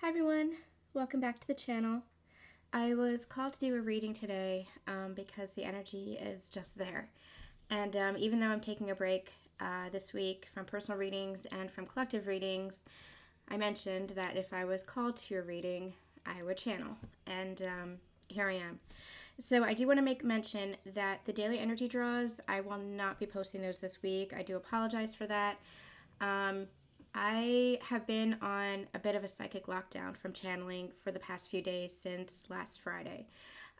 Hi everyone, welcome back to the channel. I was called to do a reading today because the energy is just there. And even though I'm taking a break this week from personal readings and from collective readings, I mentioned that if I was called to a reading, I would channel. And here I am. So I do want to make mention that the daily energy draws, I will not be posting those this week. I do apologize for that. I have been on a bit of a psychic lockdown from channeling for the past few days since last Friday.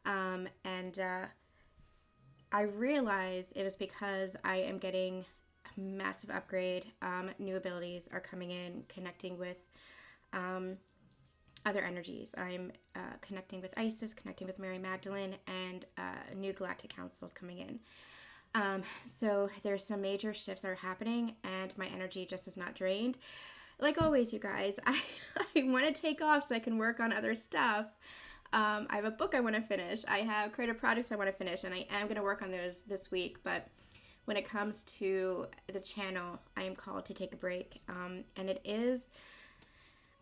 And I realize it was because I am getting a massive upgrade. New abilities are coming in, connecting with other energies. I'm connecting with Isis, connecting with Mary Magdalene, and new galactic councils coming in. So there's some major shifts that are happening, and my energy just is not drained. Like always, you guys, I want to take off so I can work on other stuff. I have a book I want to finish. I have creative projects I want to finish, and I am going to work on those this week. But when it comes to the channel, I am called to take a break. And it is,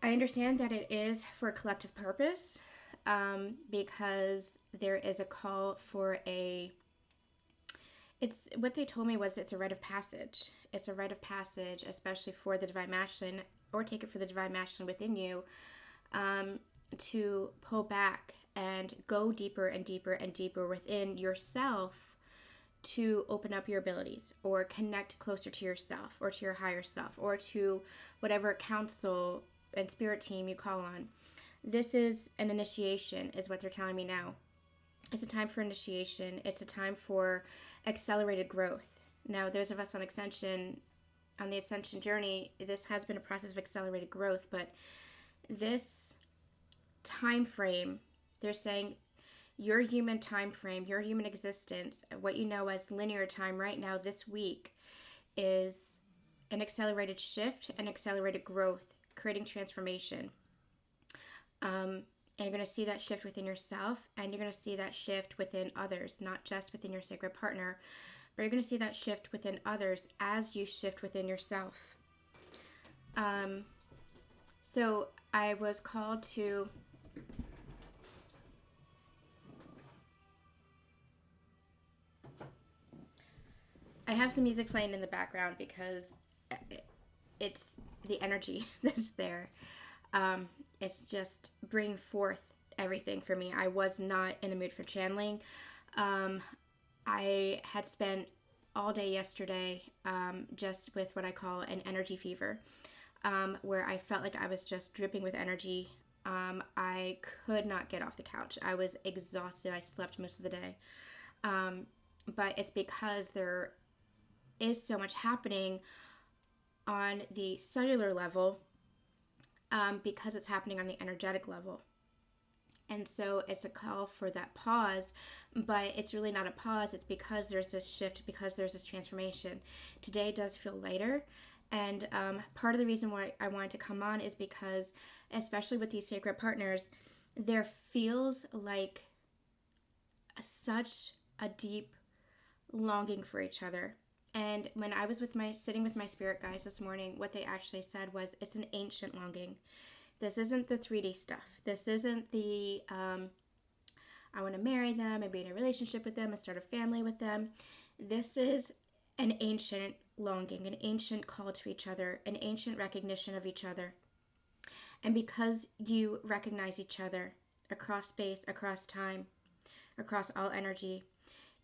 I understand that it is for a collective purpose because there is a call for it's what they told me was it's a rite of passage. It's a rite of passage, especially for the divine masculine, or take it for the divine masculine within you, to pull back and go deeper and deeper and deeper within yourself to open up your abilities or connect closer to yourself or to your higher self or to whatever council and spirit team you call on. This is an initiation, is what they're telling me now. It's a time for initiation. It's a time for accelerated growth. Now, those of us on the Ascension journey, this has been a process of accelerated growth, but this time frame, they're saying your human time frame, your human existence, what you know as linear time right now this week is an accelerated shift and accelerated growth, creating transformation. And you're going to see that shift within yourself, and you're going to see that shift within others, not just within your sacred partner, but you're going to see that shift within others as you shift within yourself. So I was called to I have some music playing in the background because it's the energy that's there. It's just bring forth everything for me. I was not in the mood for channeling. I had spent all day yesterday just with what I call an energy fever, where I felt like I was just dripping with energy. I could not get off the couch. I was exhausted. I slept most of the day. But it's because there is so much happening on the cellular level, because it's happening on the energetic level. And so it's a call for that pause, but it's really not a pause. It's because there's this shift, because there's this transformation. Today does feel lighter. And part of the reason why I wanted to come on is because, especially with these sacred partners, there feels like such a deep longing for each other. And when I was sitting with my spirit guides this morning, what they actually said was it's an ancient longing. This isn't the 3D stuff. This isn't the I want to marry them and be in a relationship with them and start a family with them. This is an ancient longing, an ancient call to each other, an ancient recognition of each other. And because you recognize each other across space, across time, across all energy,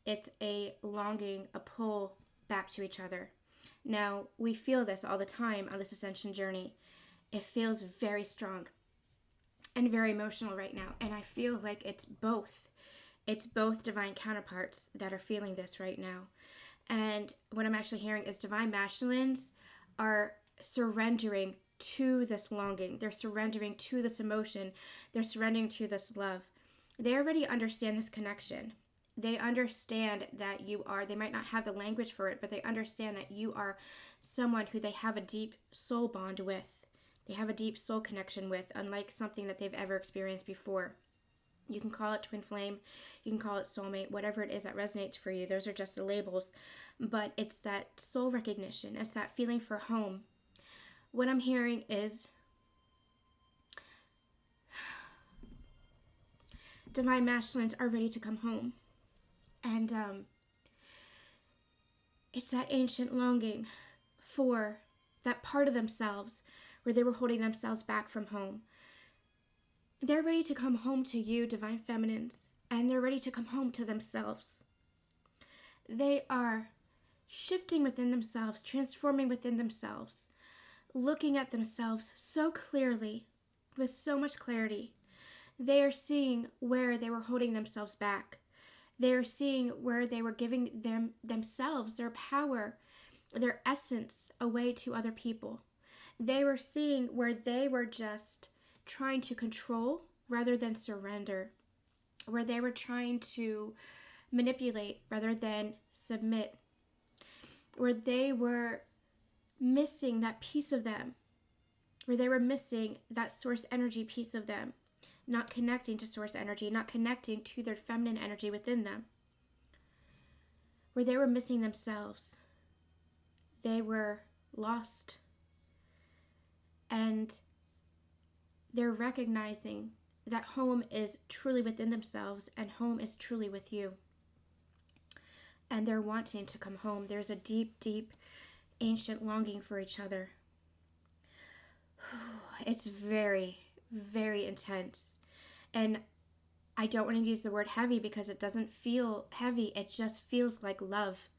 it's a longing, a pull back to each other. Now, we feel this all the time on this ascension journey. It feels very strong and very emotional right now. And I feel like it's both. It's both divine counterparts that are feeling this right now. And what I'm actually hearing is divine masculines are surrendering to this longing. They're surrendering to this emotion. They're surrendering to this love. They already understand this connection. They understand that they might not have the language for it, but they understand that you are someone who they have a deep soul bond with. They have a deep soul connection with, unlike something that they've ever experienced before. You can call it twin flame, you can call it soulmate, whatever it is that resonates for you. Those are just the labels. But it's that soul recognition, it's that feeling for home. What I'm hearing is divine masculines are ready to come home. And it's that ancient longing for that part of themselves where they were holding themselves back from home. They're ready to come home to you, divine feminines, and they're ready to come home to themselves. They are shifting within themselves, transforming within themselves, looking at themselves so clearly, with so much clarity. They are seeing where they were holding themselves back. They are seeing where they were giving themselves, their power, their essence away to other people. They were seeing where they were just trying to control rather than surrender, where they were trying to manipulate rather than submit, where they were missing that piece of them, where they were missing that source energy piece of them, not connecting to source energy, not connecting to their feminine energy within them, where they were missing themselves. They were lost. And they're recognizing that home is truly within themselves and home is truly with you. And they're wanting to come home. There's a deep, deep, ancient longing for each other. It's very, very intense. And I don't want to use the word heavy because it doesn't feel heavy. It just feels like love.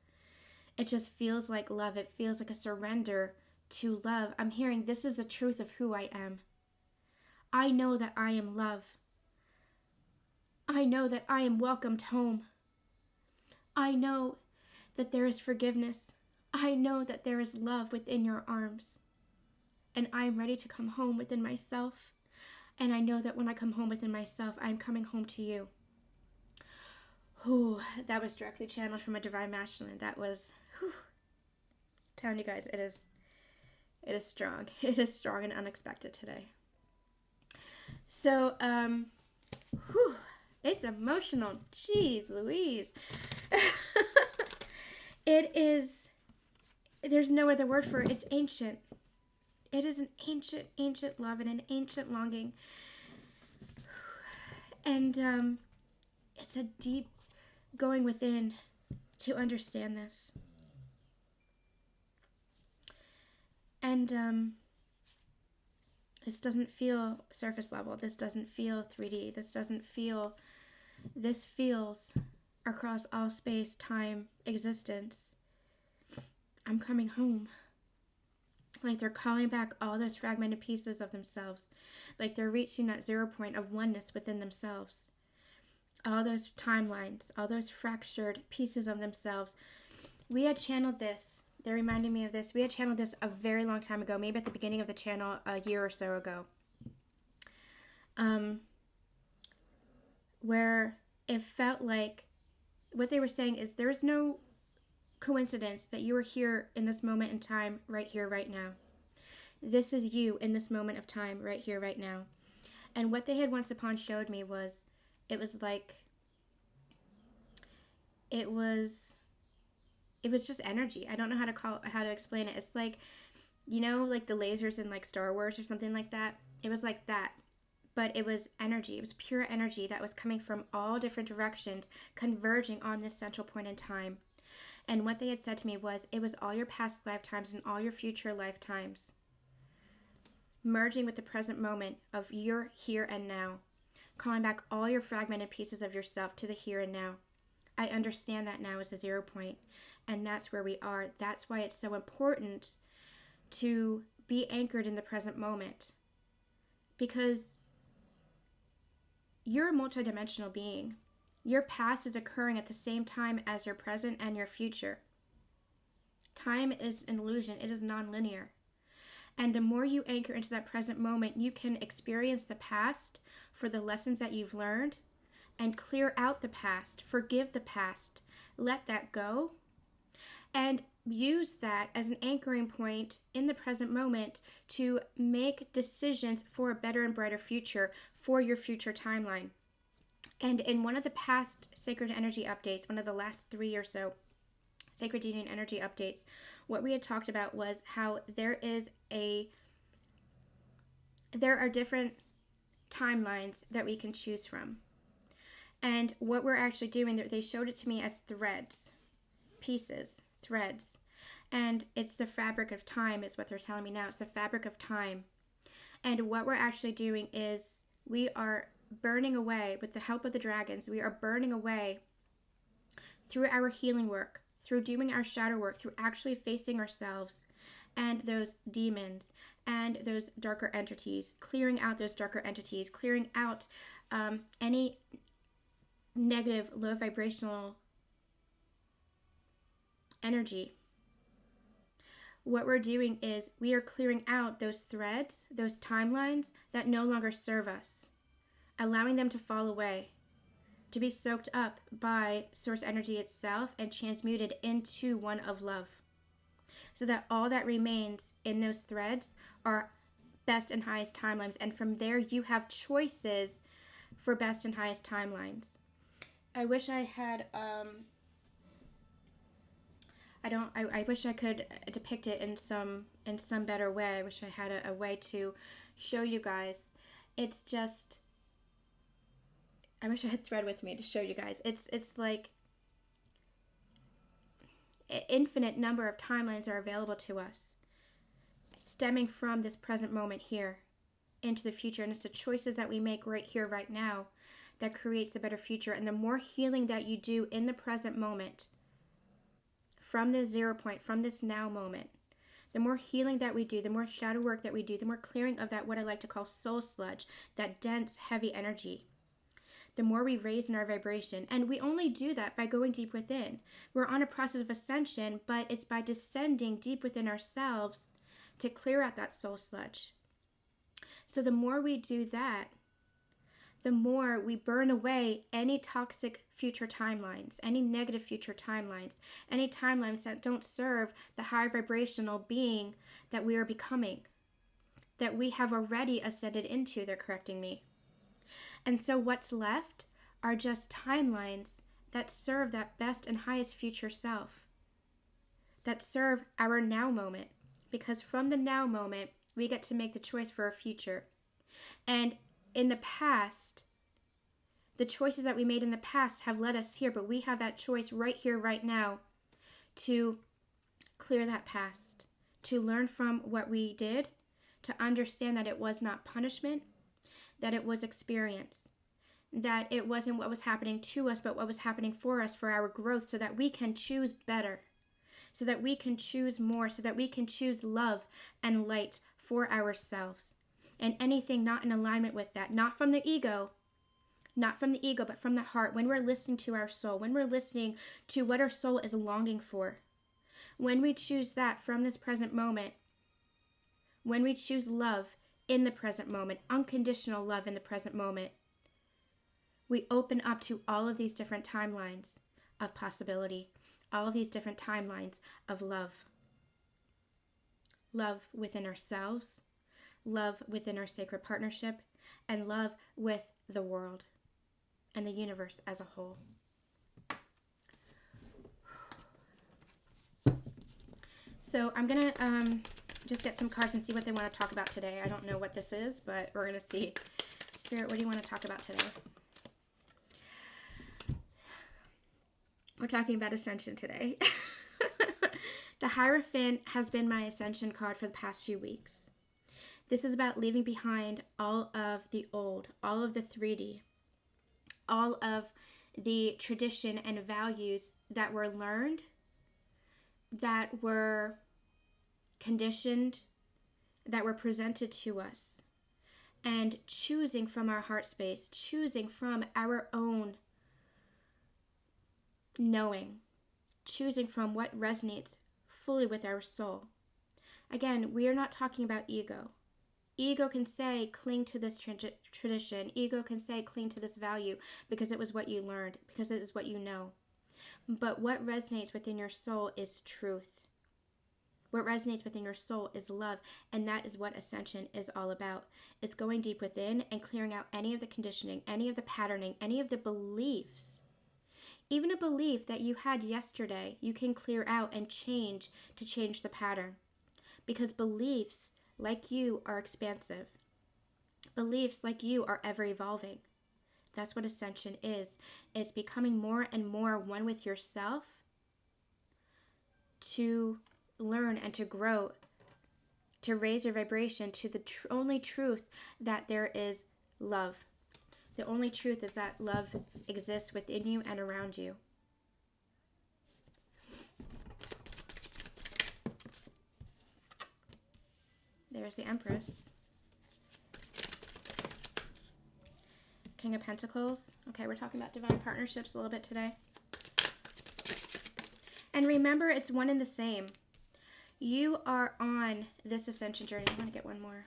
It just feels like love. It feels like a surrender to love. I'm hearing this is the truth of who I am. I know that I am love. I know that I am welcomed home. I know that there is forgiveness. I know that there is love within your arms. And I am ready to come home within myself. And I know that when I come home within myself, I am coming home to you. Ooh, that was directly channeled from a divine masculine. That was, telling you guys, it is strong. It is strong and unexpected today. So, it's emotional. Jeez Louise. It is, there's no other word for it. It's ancient. It is an ancient, ancient love and an ancient longing. And it's a deep going within to understand this. And this doesn't feel surface level. This doesn't feel 3D. This feels across all space, time, existence. I'm coming home. Like they're calling back all those fragmented pieces of themselves. Like they're reaching that 0 point of oneness within themselves. All those timelines, all those fractured pieces of themselves. We had channeled this. They're reminding me of this. We had channeled this a very long time ago, maybe at the beginning of the channel a year or so ago. Where it felt like what they were saying is there's no coincidence that you are here in this moment in time, right here, right now. This is you in this moment of time, right here, right now. And what they had once upon showed me was, it was just energy. I don't know how to explain it. It's like, you know, like the lasers in like Star Wars or something like that. It was like that. But it was energy. It was pure energy that was coming from all different directions, converging on this central point in time. And what they had said to me was, it was all your past lifetimes and all your future lifetimes merging with the present moment of your here and now, calling back all your fragmented pieces of yourself to the here and now. I understand that now as a 0 point, and that's where we are. That's why it's so important to be anchored in the present moment, because you're a multidimensional being. Your past is occurring at the same time as your present and your future. Time is an illusion. It is non-linear. And the more you anchor into that present moment, you can experience the past for the lessons that you've learned and clear out the past, forgive the past, let that go, and use that as an anchoring point in the present moment to make decisions for a better and brighter future for your future timeline. And in one of the past Sacred Energy updates, one of the last 3 or so Sacred Union Energy updates, what we had talked about was how there are different timelines that we can choose from. And what we're actually doing, they showed it to me as threads, pieces, threads. And it's the fabric of time is what they're telling me now. It's the fabric of time. And what we're actually doing is we are burning away, with the help of the dragons, we are burning away through our healing work, through doing our shadow work, through actually facing ourselves and those demons and those darker entities, clearing out those darker entities, clearing out any negative, low vibrational energy. What we're doing is we are clearing out those threads, those timelines that no longer serve us, allowing them to fall away, to be soaked up by source energy itself and transmuted into one of love, so that all that remains in those threads are best and highest timelines. And from there, you have choices for best and highest timelines. I wish I had, I wish I could depict it in some better way. I wish I had a way to show you guys. It's just, I wish I had thread with me to show you guys. It's like an infinite number of timelines are available to us, stemming from this present moment here into the future. And it's the choices that we make right here, right now, that creates the better future. And the more healing that you do in the present moment, from this 0 point, from this now moment, the more healing that we do, the more shadow work that we do, the more clearing of that, what I like to call soul sludge, that dense, heavy energy, the more we raise in our vibration. And we only do that by going deep within. We're on a process of ascension, but it's by descending deep within ourselves to clear out that soul sludge. So the more we do that, the more we burn away any toxic future timelines, any negative future timelines, any timelines that don't serve the higher vibrational being that we are becoming, that we have already ascended into. They're correcting me. And so what's left are just timelines that serve that best and highest future self, that serve our now moment, because from the now moment, we get to make the choice for our future. And in the past, the choices that we made in the past have led us here, but we have that choice right here, right now, to clear that past, to learn from what we did, to understand that it was not punishment, that it was experience, that it wasn't what was happening to us, but what was happening for us, for our growth, so that we can choose better, so that we can choose more, so that we can choose love and light for ourselves. And anything not in alignment with that, not from the ego, but from the heart, when we're listening to our soul, when we're listening to what our soul is longing for, when we choose that from this present moment, when we choose love in the present moment, unconditional love in the present moment, we open up to all of these different timelines of possibility, all of these different timelines of love. Love within ourselves, love within our sacred partnership, and love with the world and the universe as a whole. So I'm going to just get some cards and see what they want to talk about today. I don't know what this is, but we're going to see. Spirit, what do you want to talk about today? We're talking about Ascension today. The Hierophant has been my Ascension card for the past few weeks. This is about leaving behind all of the old, all of the 3D, all of the tradition and values that were learned, that were conditioned, that were presented to us, and choosing from our heart space, choosing from our own knowing, choosing from what resonates fully with our soul. Again, we are not talking about ego. Ego can say, cling to this tradition. Ego can say, cling to this value because it was what you learned, because it is what you know. But what resonates within your soul is truth. What resonates within your soul is love, and that is what Ascension is all about. It's going deep within and clearing out any of the conditioning, any of the patterning, any of the beliefs. Even a belief that you had yesterday, you can clear out and change to change the pattern. Because beliefs, like you, are expansive. Beliefs, like you, are ever evolving. That's what ascension is. It's becoming more and more one with yourself to learn and to grow, to raise your vibration to the only truth that there is love. The only truth is that love exists within you and around you. There's the Empress. King of Pentacles. Okay, we're talking about divine partnerships a little bit today. And remember, it's one and the same. You are on this ascension journey. I'm going to get one more.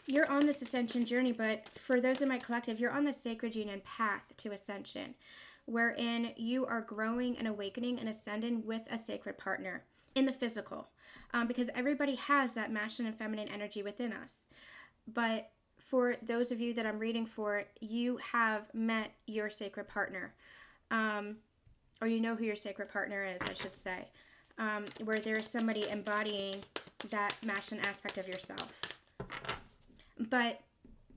You're on this ascension journey, but for those in my collective, you're on the sacred union path to ascension, wherein you are growing and awakening and ascending with a sacred partner in the physical, because everybody has that masculine and feminine energy within us. But for those of you that I'm reading for, you have met your sacred partner, or you know who your sacred partner is, I should say, where there is somebody embodying that masculine aspect of yourself. But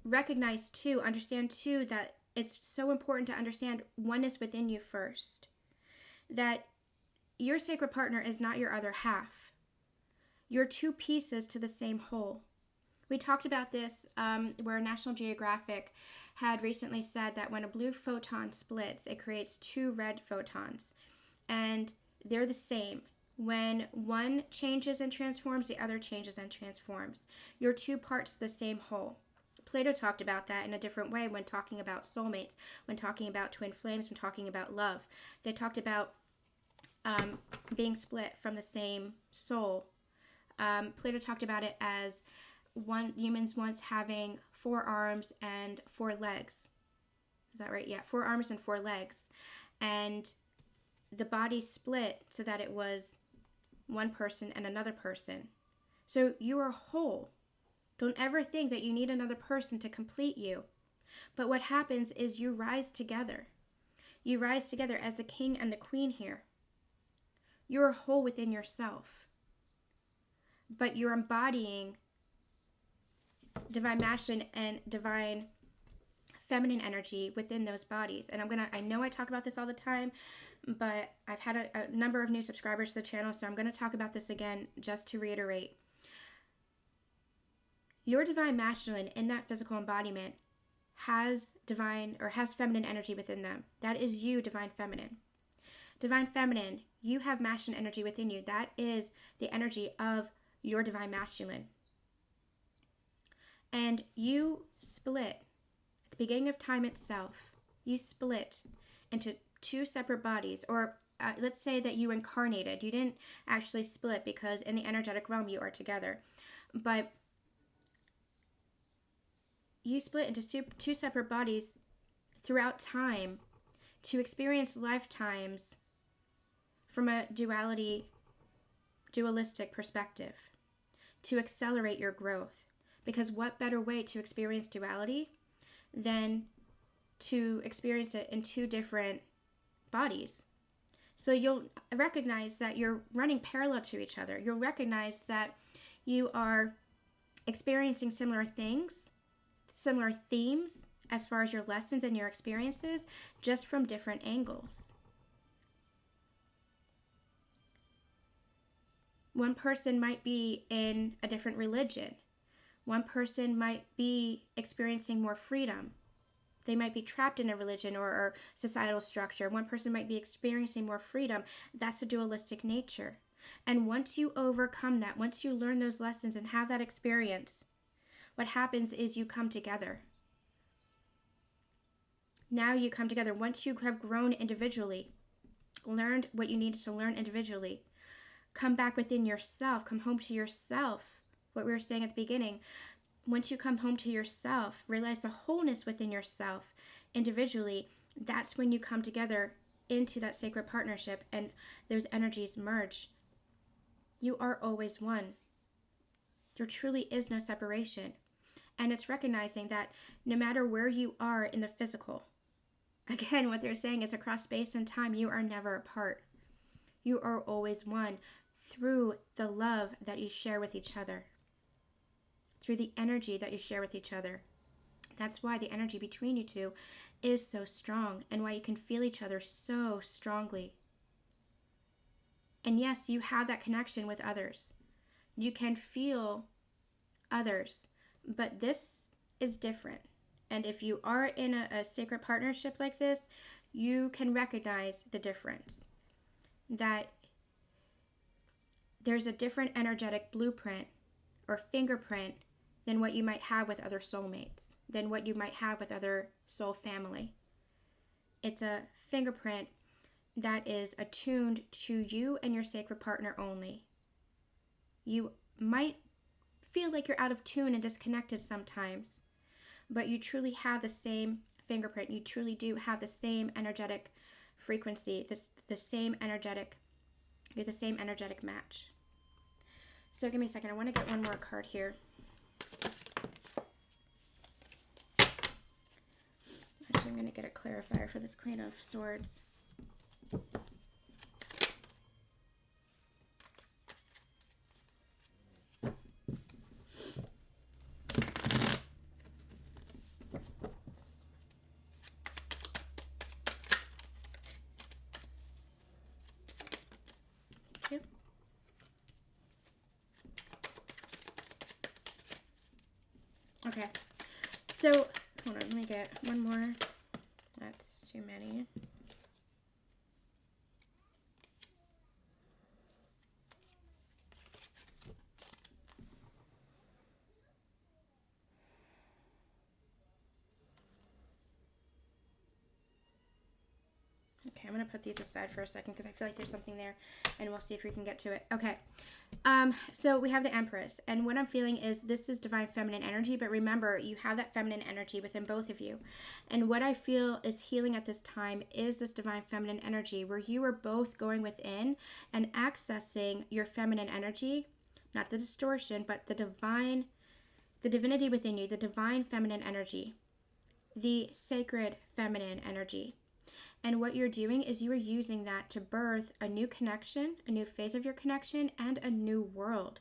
recognize too, understand too, that it's so important to understand oneness within you first. That your sacred partner is not your other half. You're two pieces to the same whole. We talked about this where National Geographic had recently said that when a blue photon splits, it creates two red photons. And they're the same. When one changes and transforms, the other changes and transforms. You're two parts of the same whole. Plato talked about that in a different way when talking about soulmates, when talking about twin flames, when talking about love. They talked about being split from the same soul. Plato talked about it as humans once having 4 arms and 4 legs. Is that right? Yeah, 4 arms and 4 legs. And the body split so that it was one person and another person. So you are whole. Don't ever think that you need another person to complete you. But what happens is you rise together. You rise together as the king and the queen here. You're whole within yourself. But you're embodying divine masculine and divine feminine energy within those bodies. And I know I talk about this all the time, but I've had a number of new subscribers to the channel, so I'm going to talk about this again just to reiterate. Your divine masculine in that physical embodiment has feminine energy within them. That is you, divine feminine. Divine feminine, you have masculine energy within you. That is the energy of your divine masculine. And you split at the beginning of time itself. You split into 2 separate bodies, or let's say that you incarnated. You didn't actually split because in the energetic realm you are together. But you split into 2 separate bodies throughout time to experience lifetimes from a dualistic perspective, to accelerate your growth. Because what better way to experience duality than to experience it in 2 different bodies? So you'll recognize that you're running parallel to each other. You'll recognize that you are experiencing similar things, similar themes as far as your lessons and your experiences, just from different angles. One person might be in a different religion. One person might be experiencing more freedom. They might be trapped in a religion or societal structure. One person might be experiencing more freedom. That's a dualistic nature. And once you overcome that, once you learn those lessons and have that experience, what happens is you come together. Now you come together. Once you have grown individually, learned what you needed to learn individually, come back within yourself, come home to yourself. What we were saying at the beginning, once you come home to yourself, realize the wholeness within yourself individually, that's when you come together into that sacred partnership and those energies merge. You are always one. There truly is no separation. And it's recognizing that no matter where you are in the physical, Again, what they're saying is across space and time, you are never apart. You are always one through the love that you share with each other, through the energy that you share with each other. That's why the energy between you two is so strong and why you can feel each other so strongly. And yes, you have that connection with others. You can feel others, but this is different. And if you are in a sacred partnership like this, you can recognize the difference. That there's a different energetic blueprint or fingerprint than what you might have with other soulmates, than what you might have with other soul family. It's a fingerprint that is attuned to you and your sacred partner only. You might feel like you're out of tune and disconnected sometimes, but you truly have the same fingerprint. You truly do have the same energetic frequency, the same energetic, you're the same energetic match. So give me a second. I want to get one more card here. Actually, I'm going to get a clarifier for this Queen of Swords. Okay, so hold on, let me get one more. That's too many. Okay, I'm going to put these aside for a second because I feel like there's something there, and we'll see if we can get to it. Okay, so we have the Empress, and what I'm feeling is this is divine feminine energy, but remember, you have that feminine energy within both of you. And what I feel is healing at this time is this divine feminine energy where you are both going within and accessing your feminine energy, not the distortion, but the divinity within you, the divine feminine energy, the sacred feminine energy. And what you're doing is you are using that to birth a new connection, a new phase of your connection, and a new world.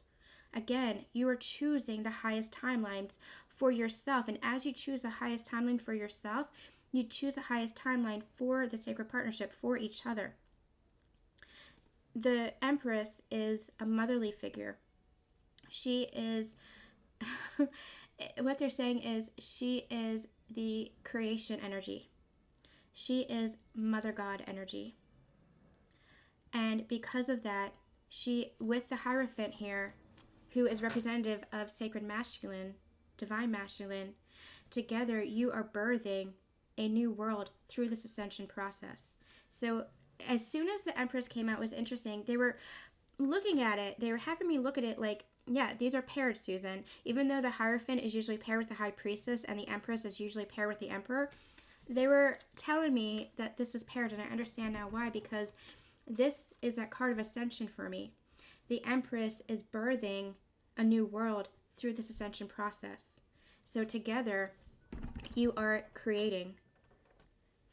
Again, you are choosing the highest timelines for yourself. And as you choose the highest timeline for yourself, you choose the highest timeline for the sacred partnership, for each other. The Empress is a motherly figure. She is, what they're saying is she is the creation energy. She is Mother God energy. And because of that, she, with the Hierophant here, who is representative of sacred masculine, divine masculine, together you are birthing a new world through this ascension process. So as soon as the Empress came out, it was interesting. They were looking at it. They were having me look at it like, yeah, these are paired, Susan. Even though the Hierophant is usually paired with the High Priestess and the Empress is usually paired with the Emperor, they were telling me that this is paired, and I understand now why, because this is that card of ascension for me. The Empress is birthing a new world through this ascension process. So together, you are creating.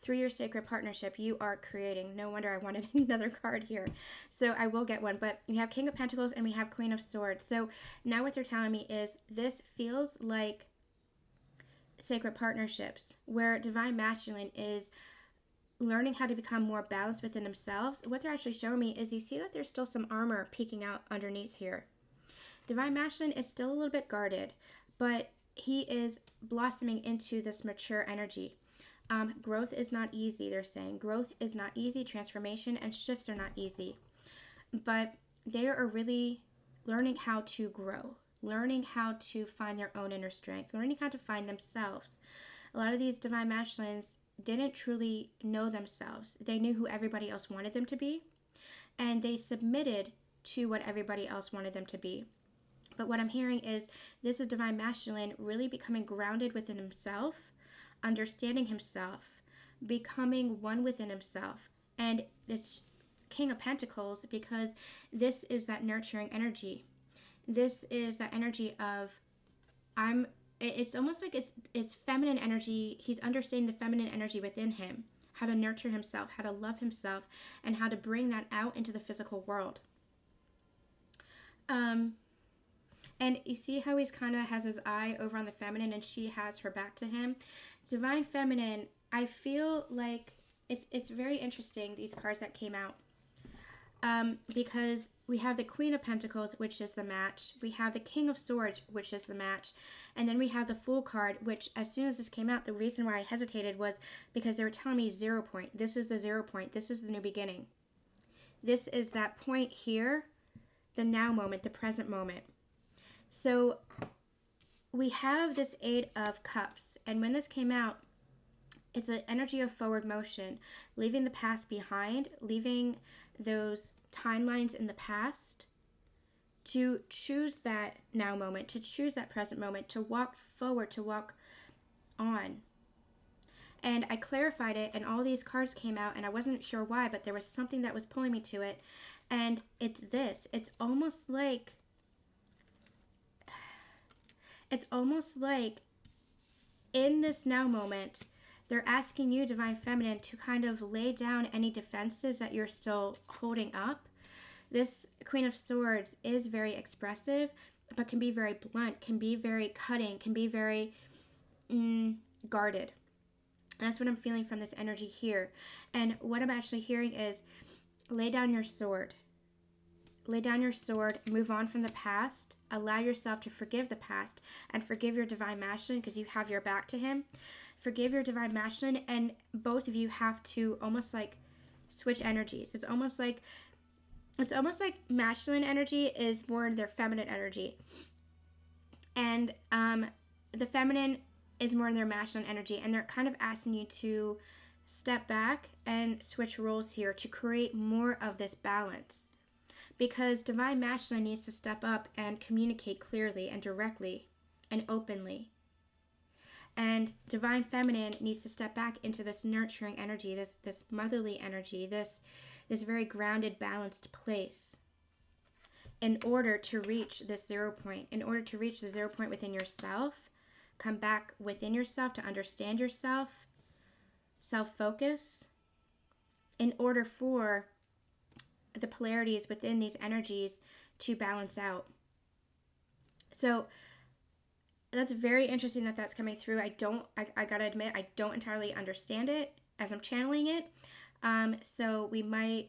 Through your sacred partnership, you are creating. No wonder I wanted another card here. So I will get one. But we have King of Pentacles and we have Queen of Swords. So now what they're telling me is this feels like sacred partnerships where divine masculine is learning how to become more balanced within themselves. What they're actually showing me is you see that there's still some armor peeking out underneath here. Divine masculine is still a little bit guarded, but he is blossoming into this mature energy. Growth is not easy, they're saying. Growth is not easy. Transformation and shifts are not easy. But they are really learning how to grow, learning how to find their own inner strength, learning how to find themselves. A lot of these divine masculines didn't truly know themselves. They knew who everybody else wanted them to be, and they submitted to what everybody else wanted them to be. But what I'm hearing is this is divine masculine really becoming grounded within himself, understanding himself, becoming one within himself. And it's King of Pentacles because this is that nurturing energy. This is that energy of it's almost like it's feminine energy. He's understanding the feminine energy within him, how to nurture himself, how to love himself, and how to bring that out into the physical world. And you see how he's kind of has his eye over on the feminine and she has her back to him. Divine Feminine, I feel like it's very interesting, these cards that came out. Because we have the Queen of Pentacles, which is the match. We have the King of Swords, which is the match. And then we have the Fool card, which as soon as this came out, the reason why I hesitated was because they were telling me 0 point. This is the 0 point. This is the new beginning. This is that point here, the now moment, the present moment. So we have this 8 of Cups. And when this came out, it's an energy of forward motion, leaving the past behind, leaving those timelines in the past to choose that now moment, to choose that present moment, to walk forward, to walk on. And I clarified it and all these cards came out and I wasn't sure why, but there was something that was pulling me to it. And it's this. It's almost like in this now moment, they're asking you, Divine Feminine, to kind of lay down any defenses that you're still holding up. This Queen of Swords is very expressive, but can be very blunt, can be very cutting, can be very guarded. That's what I'm feeling from this energy here. And what I'm actually hearing is, lay down your sword. Lay down your sword, move on from the past, allow yourself to forgive the past, and forgive your Divine Masculine because you have your back to him. Forgive your Divine Masculine, and both of you have to almost like switch energies. It's almost like masculine energy is more their feminine energy, and the feminine is more in their masculine energy, and they're kind of asking you to step back and switch roles here to create more of this balance. Because Divine Masculine needs to step up and communicate clearly and directly and openly. And Divine Feminine needs to step back into this nurturing energy, this motherly energy, this very grounded, balanced place in order to reach this 0 point, in order to reach the 0 point within yourself, come back within yourself to understand yourself, self-focus, in order for the polarities within these energies to balance out. So that's very interesting that that's coming through. I gotta admit, I don't entirely understand it as I'm channeling it. So we might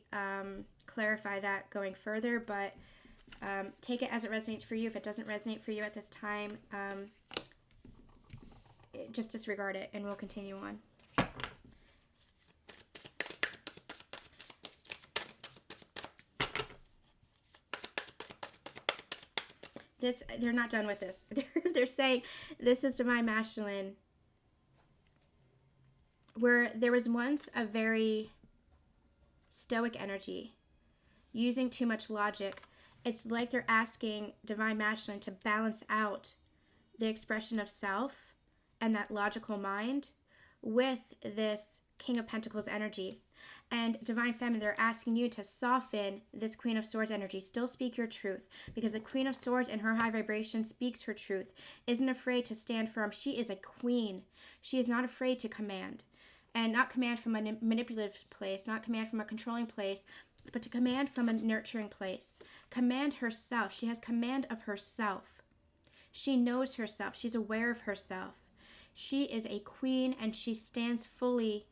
clarify that going further, but take it as it resonates for you. If it doesn't resonate for you at this time, just disregard it and we'll continue on. They're not done with this. They're saying this is Divine Masculine, where there was once a very stoic energy, using too much logic. It's like they're asking Divine Masculine to balance out the expression of self and that logical mind with this King of Pentacles energy. And Divine Feminine, they're asking you to soften this Queen of Swords energy. Still speak your truth, because the Queen of Swords in her high vibration speaks her truth, isn't afraid to stand firm. She is a queen. She is not afraid to command, and not command from a manipulative place, not command from a controlling place, but to command from a nurturing place. Command herself. She has command of herself. She knows herself. She's aware of herself. She is a queen, and she stands fully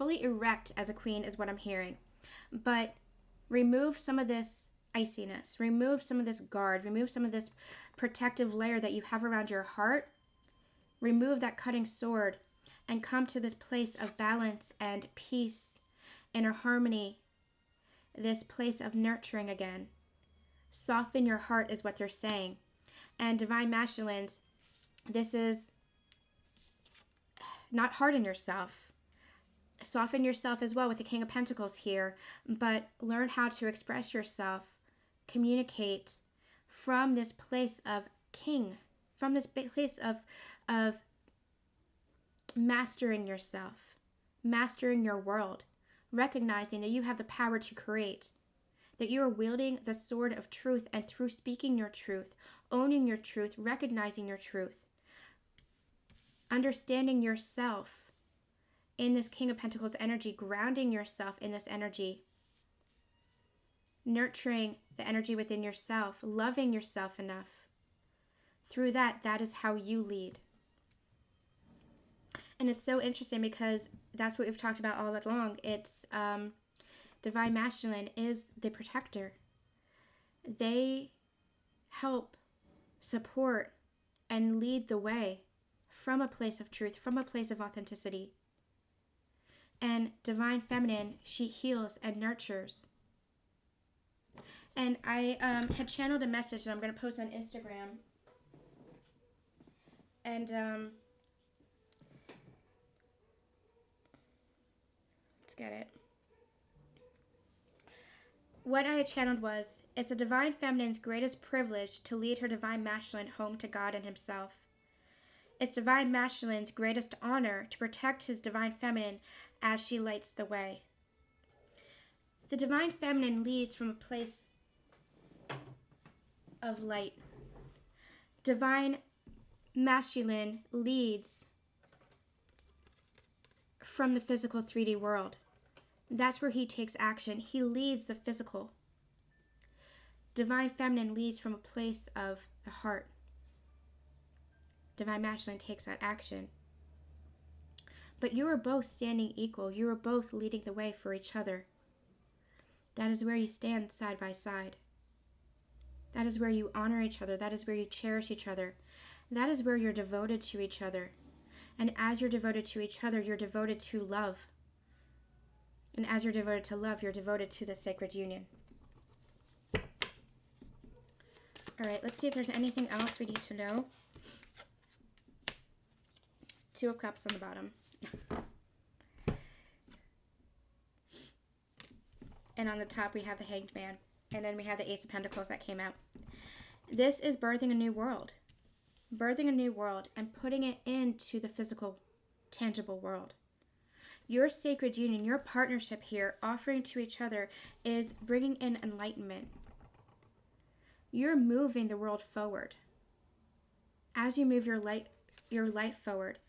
erect as a queen is what I'm hearing. But remove some of this iciness, remove some of this guard, remove some of this protective layer that you have around your heart, remove that cutting sword, and come to this place of balance and peace, inner harmony, this place of nurturing again. Soften your heart is what they're saying. And Divine Masculines, this is not harden yourself. Soften yourself as well with the King of Pentacles here, but learn how to express yourself, communicate from this place of king, from this place of mastering yourself, mastering your world, recognizing that you have the power to create, that you are wielding the sword of truth, and through speaking your truth, owning your truth, recognizing your truth, understanding yourself, in this King of Pentacles energy, grounding yourself in this energy, nurturing the energy within yourself, loving yourself enough. Through that, that is how you lead. And it's so interesting because that's what we've talked about all along. It's divine masculine is the protector. They help, support, and lead the way from a place of truth, from a place of authenticity. And divine feminine, she heals and nurtures. And I had channeled a message that I'm going to post on Instagram. And let's get it. What I had channeled was, it's a divine feminine's greatest privilege to lead her divine masculine home to God and himself. It's divine masculine's greatest honor to protect his divine feminine as she lights the way. The divine feminine leads from a place of light. Divine masculine leads from the physical 3D world. That's where he takes action. He leads the physical. Divine feminine leads from a place of the heart. Divine masculine takes that action. But you are both standing equal. You are both leading the way for each other. That is where you stand side by side. That is where you honor each other. That is where you cherish each other. That is where you're devoted to each other. And as you're devoted to each other, you're devoted to love. And as you're devoted to love, you're devoted to the sacred union. All right, let's see if there's anything else we need to know. 2 of Cups on the bottom. And on the top, we have the Hanged Man. And then we have the Ace of Pentacles that came out. This is birthing a new world. Birthing a new world and putting it into the physical, tangible world. Your sacred union, your partnership here, offering to each other, is bringing in enlightenment. You're moving the world forward. As you move your life forward.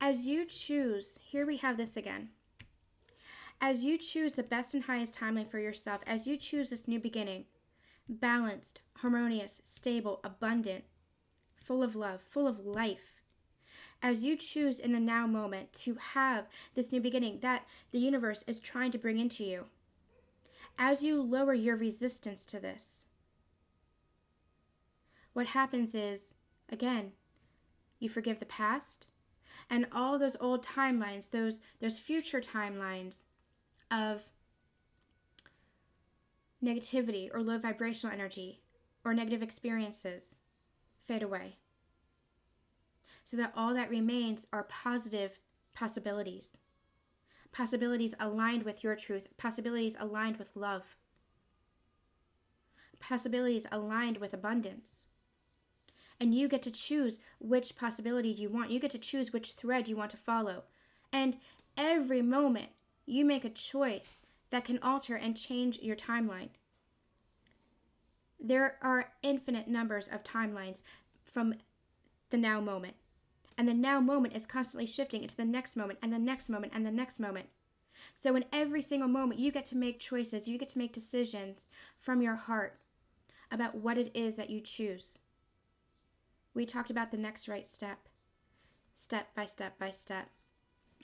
As you choose, here we have this again. As you choose the best and highest timeline for yourself, as you choose this new beginning, balanced, harmonious, stable, abundant, full of love, full of life, as you choose in the now moment to have this new beginning that the universe is trying to bring into you, as you lower your resistance to this, what happens is, again, you forgive the past and all those old timelines, those future timelines of negativity or low vibrational energy or negative experiences fade away. So that all that remains are positive possibilities. Possibilities aligned with your truth. Possibilities aligned with love. Possibilities aligned with abundance. And you get to choose which possibility you want. You get to choose which thread you want to follow. And every moment you make a choice that can alter and change your timeline. There are infinite numbers of timelines from the now moment. And the now moment is constantly shifting into the next moment and the next moment and the next moment. So in every single moment, you get to make choices. You get to make decisions from your heart about what it is that you choose. We talked about the next right step. Step by step by step.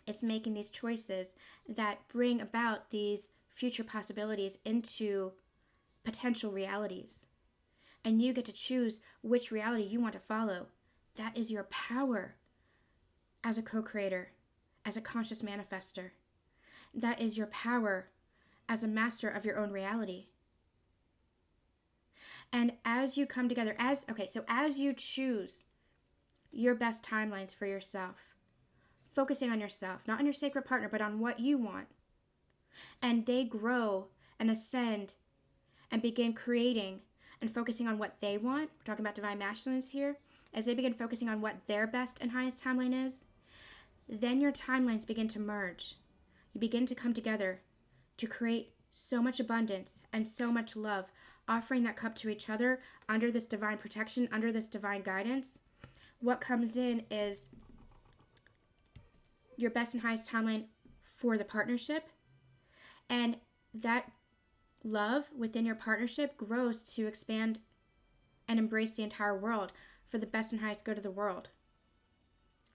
It's making these choices that bring about these future possibilities into potential realities. And you get to choose which reality you want to follow. That is your power as a co-creator, as a conscious manifester. That is your power as a master of your own reality. And as you come together, as you choose your best timelines for yourself, focusing on yourself, not on your sacred partner, but on what you want, and they grow and ascend and begin creating and focusing on what they want, we're talking about divine masculines here, as they begin focusing on what their best and highest timeline is, then your timelines begin to merge. You begin to come together to create so much abundance and so much love, offering that cup to each other under this divine protection, under this divine guidance. What comes in is your best and highest timeline for the partnership. And that love within your partnership grows to expand and embrace the entire world for the best and highest good of the world.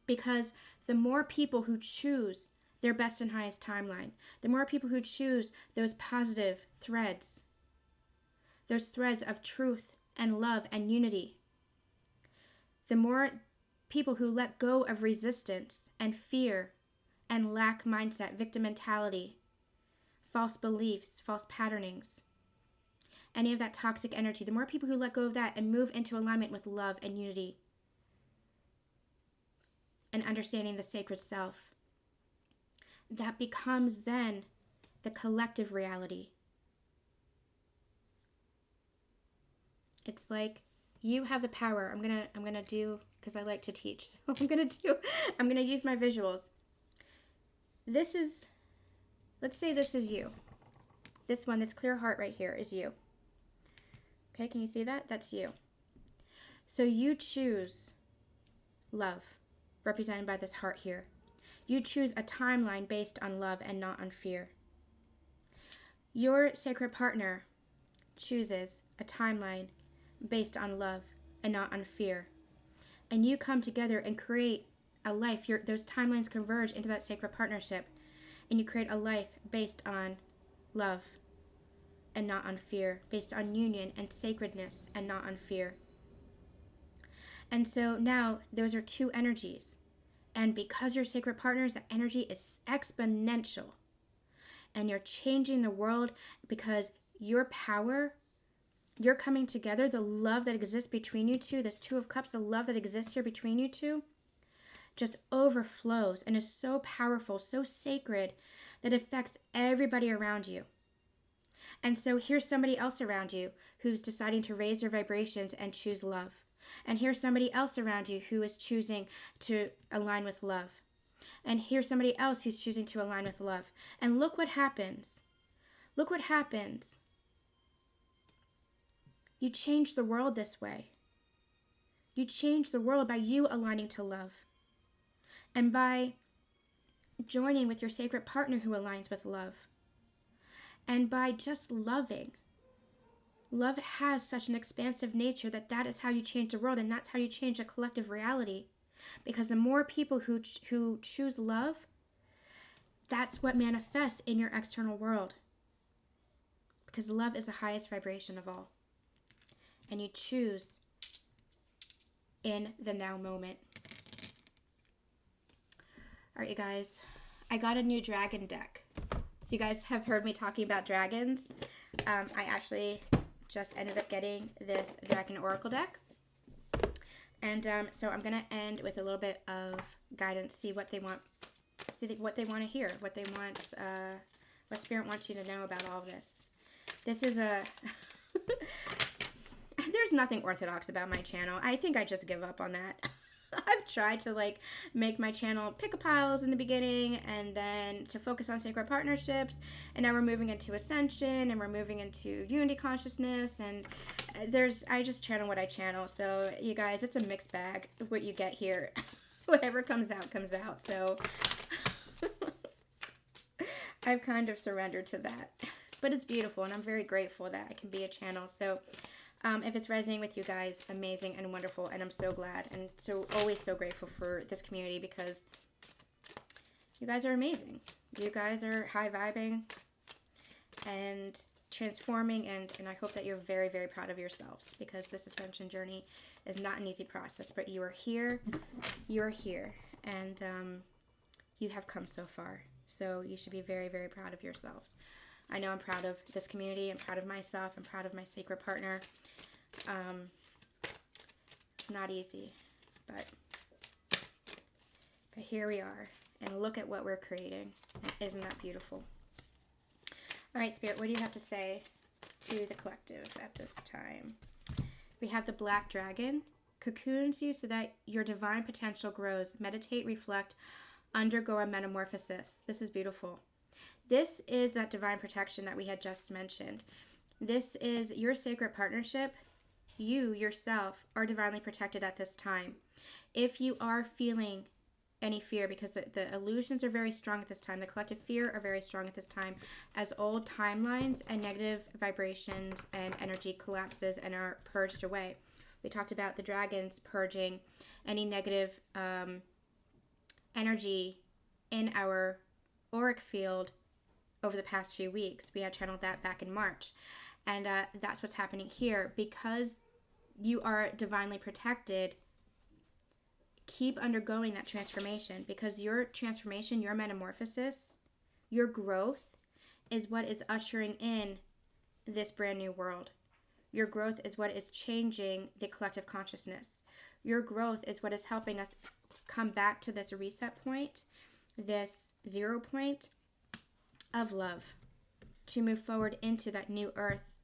Because the more people who choose their best and highest timeline, the more people who choose those positive threads, those threads of truth and love and unity, the more people who let go of resistance and fear and lack mindset, victim mentality, false beliefs, false patternings, any of that toxic energy, the more people who let go of that and move into alignment with love and unity and understanding the sacred self, that becomes then the collective reality. It's like you have the power. I'm gonna do, because I like to teach, so I'm gonna use my visuals. Let's say this is you. This one, this clear heart right here is you. Okay, can you see that? That's you. So you choose love, represented by this heart here. You choose a timeline based on love and not on fear. Your sacred partner chooses a timeline based on love and not on fear. And you come together and create a life. Those timelines converge into that sacred partnership. And you create a life based on love and not on fear, based on union and sacredness and not on fear. And so now those are two energies. And because you're sacred partners, the energy is exponential. And you're changing the world because your power, you're coming together, the love that exists between you two, this Two of Cups, the love that exists here between you two, just overflows and is so powerful, so sacred, that it affects everybody around you. And so here's somebody else around you who's deciding to raise their vibrations and choose love. And here's somebody else around you who is choosing to align with love. And here's somebody else who's choosing to align with love. And look what happens. Look what happens. You change the world this way. You change the world by you aligning to love. And by joining with your sacred partner who aligns with love. And by just loving. Love has such an expansive nature that is how you change the world, and that's how you change a collective reality. Because the more people who choose love, that's what manifests in your external world. Because love is the highest vibration of all. And you choose in the now moment. All right, you guys, I got a new dragon deck. You guys have heard me talking about dragons. I actually just ended up getting this dragon oracle deck. And so I'm going to end with a little bit of guidance, see what they want to hear, what Spirit wants you to know about all of this. This is a... There's nothing orthodox about my channel. I think I just give up on that. I've tried to make my channel pick-a-piles in the beginning and then to focus on sacred partnerships, and now we're moving into Ascension and we're moving into unity consciousness, and I just channel what I channel. So you guys, it's a mixed bag what you get here. Whatever comes out. So I've kind of surrendered to that, but it's beautiful and I'm very grateful that I can be a channel. So if it's resonating with you guys, amazing and wonderful, and I'm so glad and always so grateful for this community because you guys are amazing. You guys are high vibing and transforming, and I hope that you're very, very proud of yourselves because this ascension journey is not an easy process, but you are here, and you have come so far. So you should be very, very proud of yourselves. I know I'm proud of this community. I'm proud of myself. I'm proud of my sacred partner. It's not easy, but here we are. And look at what we're creating. Isn't that beautiful? All right, Spirit, what do you have to say to the collective at this time? We have the Black Dragon. Cocoons you so that your divine potential grows. Meditate, reflect, undergo a metamorphosis. This is beautiful. This is that divine protection that we had just mentioned. This is your sacred partnership. You yourself are divinely protected at this time. If you are feeling any fear, because the illusions are very strong at this time. The collective fear are very strong at this time, as old timelines and negative vibrations and energy collapses and are purged away. We talked about the dragons purging any negative energy in our auric field over the past few weeks. We had channeled that back in March. And that's what's happening here. Because you are divinely protected, keep undergoing that transformation, because your transformation, your metamorphosis, your growth is what is ushering in this brand new world. Your growth is what is changing the collective consciousness. Your growth is what is helping us come back to this reset point, this 0 point of love, to move forward into that new earth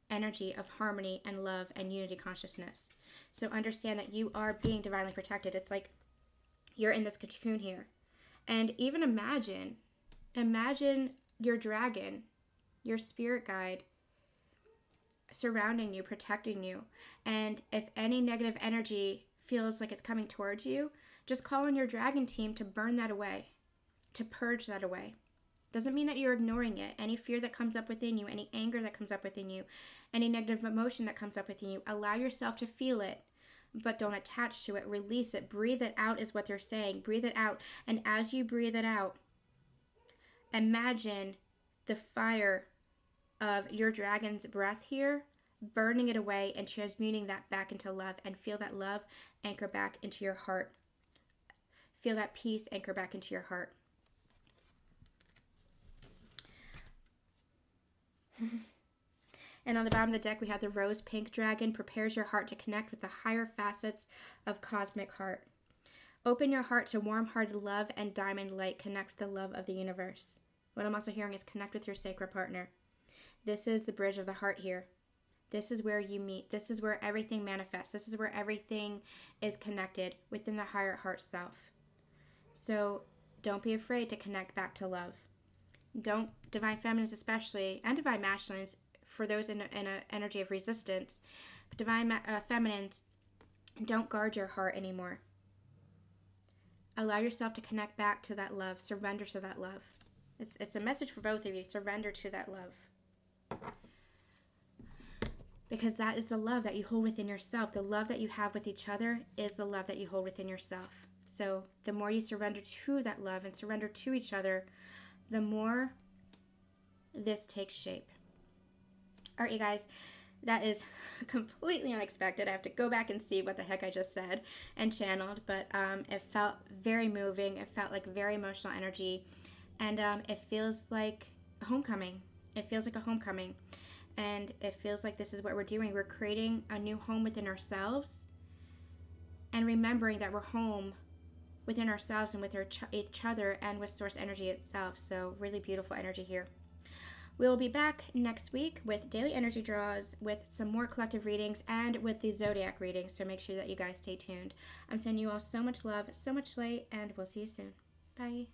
energy of harmony and love and unity consciousness. So understand that you are being divinely protected. It's like you're in this cocoon here. And even imagine your dragon, your spirit guide, surrounding you, protecting you. And if any negative energy feels like it's coming towards you, just call on your dragon team to burn that away, to purge that away. Doesn't mean that you're ignoring it. Any fear that comes up within you, any anger that comes up within you, any negative emotion that comes up within you, allow yourself to feel it, but don't attach to it. Release it. Breathe it out is what they're saying. Breathe it out. And as you breathe it out, imagine the fire of your dragon's breath here, burning it away and transmuting that back into love, and feel that love anchor back into your heart. Feel that peace anchor back into your heart. And on the bottom of the deck, we have the rose pink dragon. Prepares your heart to connect with the higher facets of cosmic heart. Open your heart to warm-hearted love and diamond light. Connect with the love of the universe. What I'm also hearing is connect with your sacred partner. This is the bridge of the heart here. This is where you meet. This is where everything manifests. This is where everything is connected within the higher heart self. So don't be afraid to connect back to love. Don't, divine feminines especially, and divine masculines, for those in an energy of resistance, but divine feminines, don't guard your heart anymore. Allow yourself to connect back to that love. Surrender to that love. It's a message for both of you. Surrender to that love. Because that is the love that you hold within yourself. The love that you have with each other is the love that you hold within yourself. So the more you surrender to that love and surrender to each other, the more this takes shape. All right, you guys, that is completely unexpected. I have to go back and see what the heck I just said and channeled, but it felt very moving. It felt like very emotional energy, and it feels like a homecoming. It feels like a homecoming, and it feels like this is what we're doing. We're creating a new home within ourselves, and remembering that we're home within ourselves and with each other and with source energy itself. So really beautiful energy here. We'll be back next week with daily energy draws, with some more collective readings, and with the zodiac readings. So make sure that you guys stay tuned. I'm sending you all so much love, so much light, and we'll see you soon. Bye.